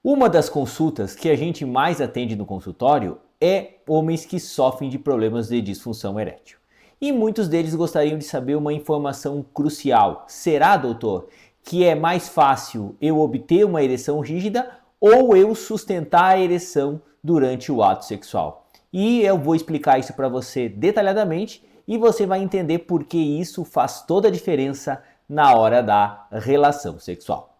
Uma das consultas que a gente mais atende no consultório é homens que sofrem de problemas de disfunção erétil. E muitos deles gostariam de saber uma informação crucial. Será, doutor, que é mais fácil eu obter uma ereção rígida ou eu sustentar a ereção durante o ato sexual? E eu vou explicar isso para você detalhadamente e você vai entender por que isso faz toda a diferença na hora da relação sexual.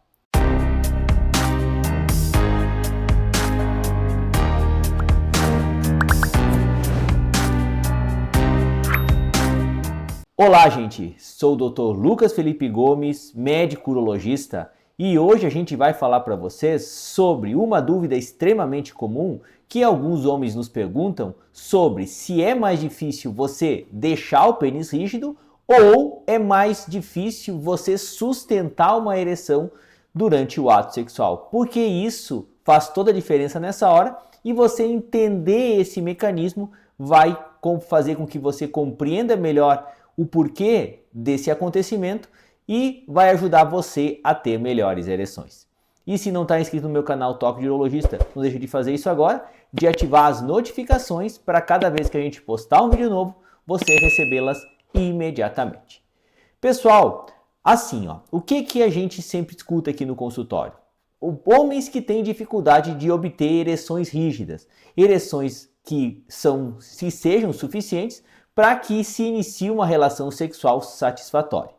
Olá, gente! Sou o Dr. Lucas Felipe Gomes, médico urologista, e hoje a gente vai falar para vocês sobre uma dúvida extremamente comum que alguns homens nos perguntam sobre se é mais difícil você deixar o pênis rígido ou é mais difícil você sustentar uma ereção durante o ato sexual. Porque isso faz toda a diferença nessa hora e você entender esse mecanismo vai fazer com que você compreenda melhor o porquê desse acontecimento e vai ajudar você a ter melhores ereções. E se não está inscrito no meu canal Toque de Urologista, não deixe de fazer isso agora, de ativar as notificações para cada vez que a gente postar um vídeo novo, você recebê-las imediatamente. Pessoal, assim, o que a gente sempre escuta aqui no consultório? Homens que têm dificuldade de obter ereções rígidas, ereções que sejam suficientes para que se inicie uma relação sexual satisfatória.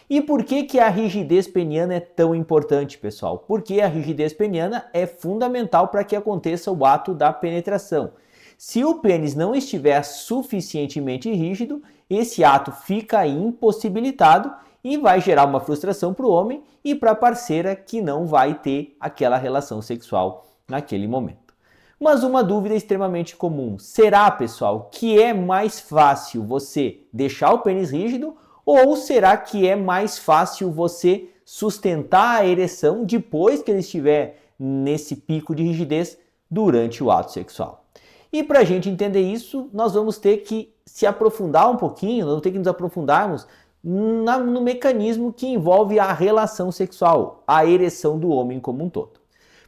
E por que a rigidez peniana é tão importante, pessoal? Porque a rigidez peniana é fundamental para que aconteça o ato da penetração. Se o pênis não estiver suficientemente rígido, esse ato fica impossibilitado e vai gerar uma frustração para o homem e para a parceira que não vai ter aquela relação sexual naquele momento. Mas uma dúvida extremamente comum, será, pessoal, que é mais fácil você deixar o pênis rígido ou será que é mais fácil você sustentar a ereção depois que ele estiver nesse pico de rigidez durante o ato sexual? E para a gente entender isso, nós vamos ter que se aprofundar um pouquinho, nós vamos ter que nos aprofundarmos no mecanismo que envolve a relação sexual, a ereção do homem como um todo.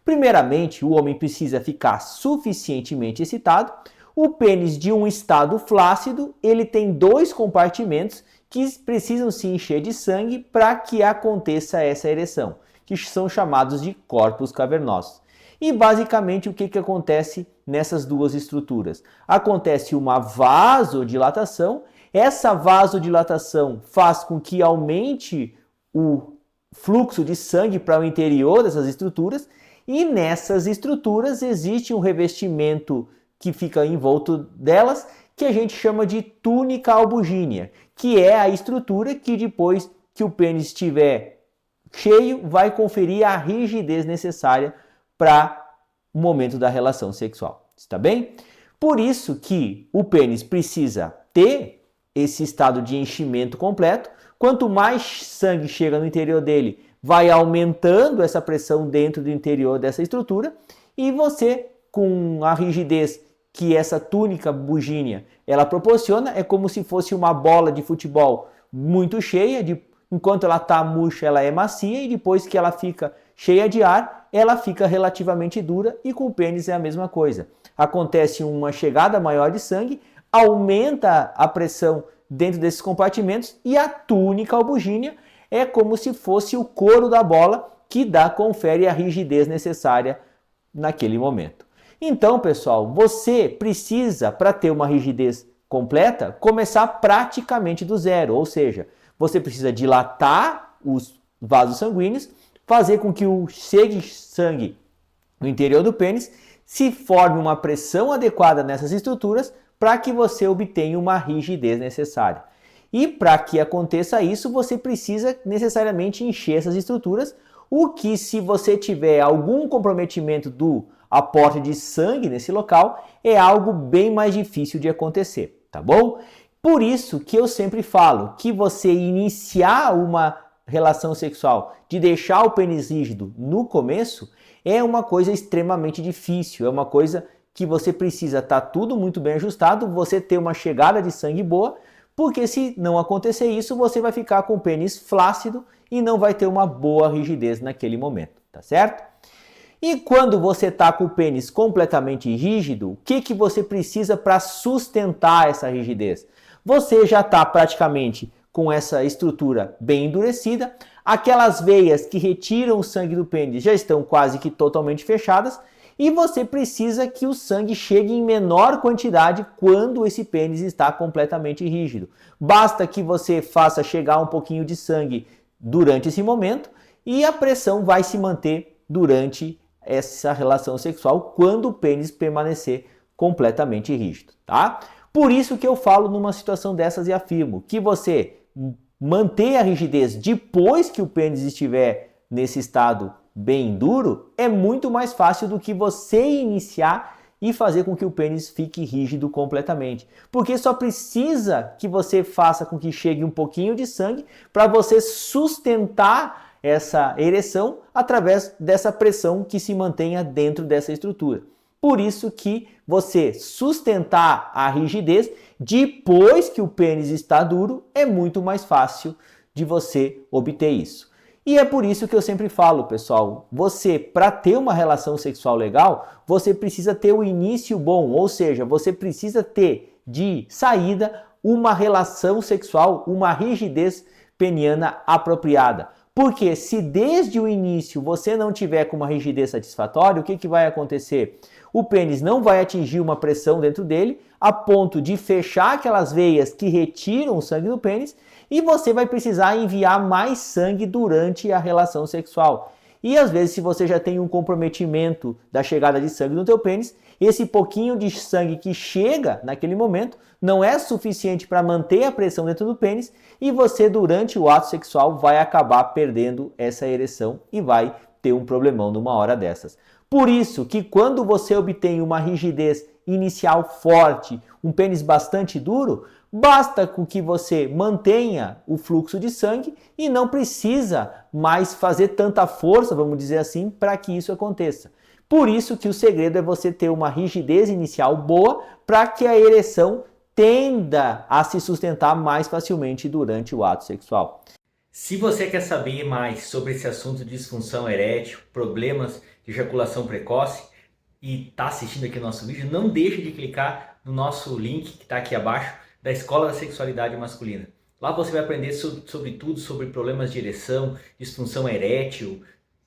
Primeiramente, o homem precisa ficar suficientemente excitado. O pênis de um estado flácido, ele tem dois compartimentos que precisam se encher de sangue para que aconteça essa ereção, que são chamados de corpos cavernosos. E basicamente o que acontece nessas duas estruturas? Acontece uma vasodilatação. Essa vasodilatação faz com que aumente o fluxo de sangue para o interior dessas estruturas. E nessas estruturas existe um revestimento que fica envolto delas, que a gente chama de túnica albugínea, que é a estrutura que depois que o pênis estiver cheio, vai conferir a rigidez necessária para o momento da relação sexual. Está bem? Por isso que o pênis precisa ter esse estado de enchimento completo. Quanto mais sangue chega no interior dele, vai aumentando essa pressão dentro do interior dessa estrutura e você, com a rigidez que essa túnica bugínea ela proporciona, é como se fosse uma bola de futebol muito cheia, enquanto ela está murcha ela é macia e depois que ela fica cheia de ar, ela fica relativamente dura e com o pênis é a mesma coisa. Acontece uma chegada maior de sangue, aumenta a pressão dentro desses compartimentos e a túnica albugínea é como se fosse o couro da bola que confere a rigidez necessária naquele momento. Então, pessoal, você precisa, para ter uma rigidez completa, começar praticamente do zero. Ou seja, você precisa dilatar os vasos sanguíneos, fazer com que chegue sangue no interior do pênis, se forme uma pressão adequada nessas estruturas para que você obtenha uma rigidez necessária. E para que aconteça isso, você precisa necessariamente encher essas estruturas, o que se você tiver algum comprometimento do aporte de sangue nesse local, é algo bem mais difícil de acontecer, tá bom? Por isso que eu sempre falo que você iniciar uma relação sexual, de deixar o pênis rígido no começo, é uma coisa extremamente difícil, é uma coisa que você precisa estar tudo muito bem ajustado, você ter uma chegada de sangue boa, porque se não acontecer isso, você vai ficar com o pênis flácido e não vai ter uma boa rigidez naquele momento, tá certo? E quando você está com o pênis completamente rígido, o que você precisa para sustentar essa rigidez? Você já está praticamente com essa estrutura bem endurecida, aquelas veias que retiram o sangue do pênis já estão quase que totalmente fechadas e você precisa que o sangue chegue em menor quantidade quando esse pênis está completamente rígido. Basta que você faça chegar um pouquinho de sangue durante esse momento e a pressão vai se manter durante essa relação sexual quando o pênis permanecer completamente rígido, tá? Por isso que eu falo numa situação dessas e afirmo que você manter a rigidez depois que o pênis estiver nesse estado bem duro é muito mais fácil do que você iniciar e fazer com que o pênis fique rígido completamente. Porque só precisa que você faça com que chegue um pouquinho de sangue para você sustentar essa ereção através dessa pressão que se mantenha dentro dessa estrutura. Por isso que você sustentar a rigidez depois que o pênis está duro é muito mais fácil de você obter isso. E é por isso que eu sempre falo, pessoal, você para ter uma relação sexual legal, você precisa ter o início bom, ou seja, você precisa ter de saída uma relação sexual, uma rigidez peniana apropriada. Porque se desde o início você não tiver com uma rigidez satisfatória, o que vai acontecer? O pênis não vai atingir uma pressão dentro dele a ponto de fechar aquelas veias que retiram o sangue do pênis e você vai precisar enviar mais sangue durante a relação sexual. E às vezes, se você já tem um comprometimento da chegada de sangue no teu pênis, esse pouquinho de sangue que chega naquele momento não é suficiente para manter a pressão dentro do pênis e você, durante o ato sexual, vai acabar perdendo essa ereção e vai ter um problemão numa hora dessas. Por isso que quando você obtém uma rigidez inicial forte, um pênis bastante duro, basta com que você mantenha o fluxo de sangue e não precisa mais fazer tanta força, vamos dizer assim, para que isso aconteça. Por isso que o segredo é você ter uma rigidez inicial boa para que a ereção tenda a se sustentar mais facilmente durante o ato sexual. Se você quer saber mais sobre esse assunto de disfunção erétil, problemas de ejaculação precoce e está assistindo aqui o nosso vídeo, não deixe de clicar no nosso link que está aqui abaixo da Escola da Sexualidade Masculina. Lá você vai aprender sobre tudo, sobre problemas de ereção, disfunção erétil,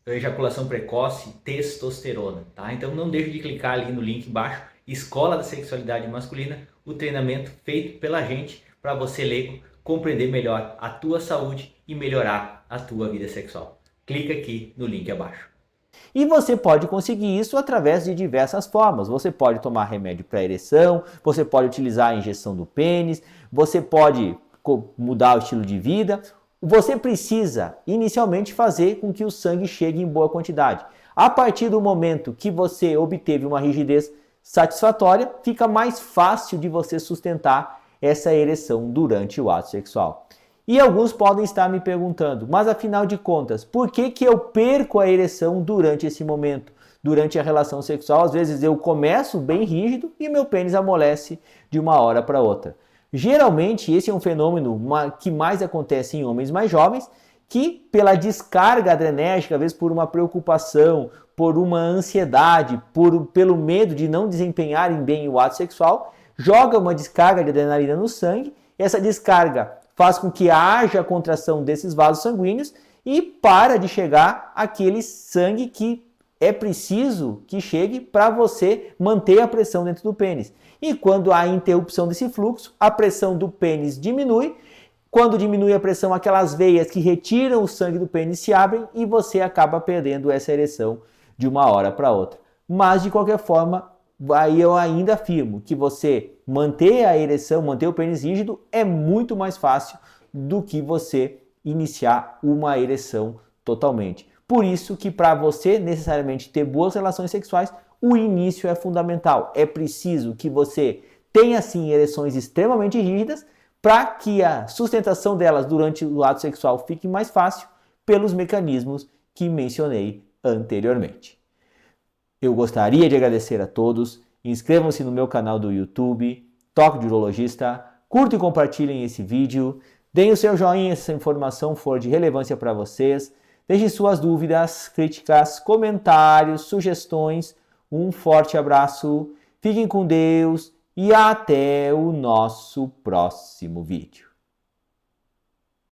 ejaculação precoce, testosterona, tá? Então não deixe de clicar ali no link embaixo, Escola da Sexualidade Masculina, o treinamento feito pela gente para você, leigo, compreender melhor a tua saúde e melhorar a tua vida sexual. Clica aqui no link abaixo. E você pode conseguir isso através de diversas formas. Você pode tomar remédio para ereção, você pode utilizar a injeção do pênis, você pode mudar o estilo de vida. Você precisa inicialmente fazer com que o sangue chegue em boa quantidade. A partir do momento que você obteve uma rigidez satisfatória, fica mais fácil de você sustentar essa ereção durante o ato sexual. E alguns podem estar me perguntando, mas afinal de contas, por que eu perco a ereção durante esse momento? Durante a relação sexual, às vezes eu começo bem rígido e meu pênis amolece de uma hora para outra. Geralmente esse é um fenômeno que mais acontece em homens mais jovens, que pela descarga adrenérgica, às vezes por uma preocupação, por uma ansiedade, pelo medo de não desempenharem bem o ato sexual, joga uma descarga de adrenalina no sangue, essa descarga faz com que haja a contração desses vasos sanguíneos e para de chegar aquele sangue que é preciso que chegue para você manter a pressão dentro do pênis. E quando há interrupção desse fluxo, a pressão do pênis diminui. Quando diminui a pressão, aquelas veias que retiram o sangue do pênis se abrem e você acaba perdendo essa ereção de uma hora para outra. Mas, de qualquer forma, aí eu ainda afirmo que você manter a ereção, manter o pênis rígido é muito mais fácil do que você iniciar uma ereção totalmente. Por isso que para você necessariamente ter boas relações sexuais, o início é fundamental. É preciso que você tenha sim ereções extremamente rígidas para que a sustentação delas durante o ato sexual fique mais fácil pelos mecanismos que mencionei anteriormente. Eu gostaria de agradecer a todos. Inscrevam-se no meu canal do YouTube, Toque de Urologista, curtam e compartilhem esse vídeo, deem o seu joinha se essa informação for de relevância para vocês, Deixe suas dúvidas, críticas, comentários, sugestões. Um forte abraço, fiquem com Deus e até o nosso próximo vídeo.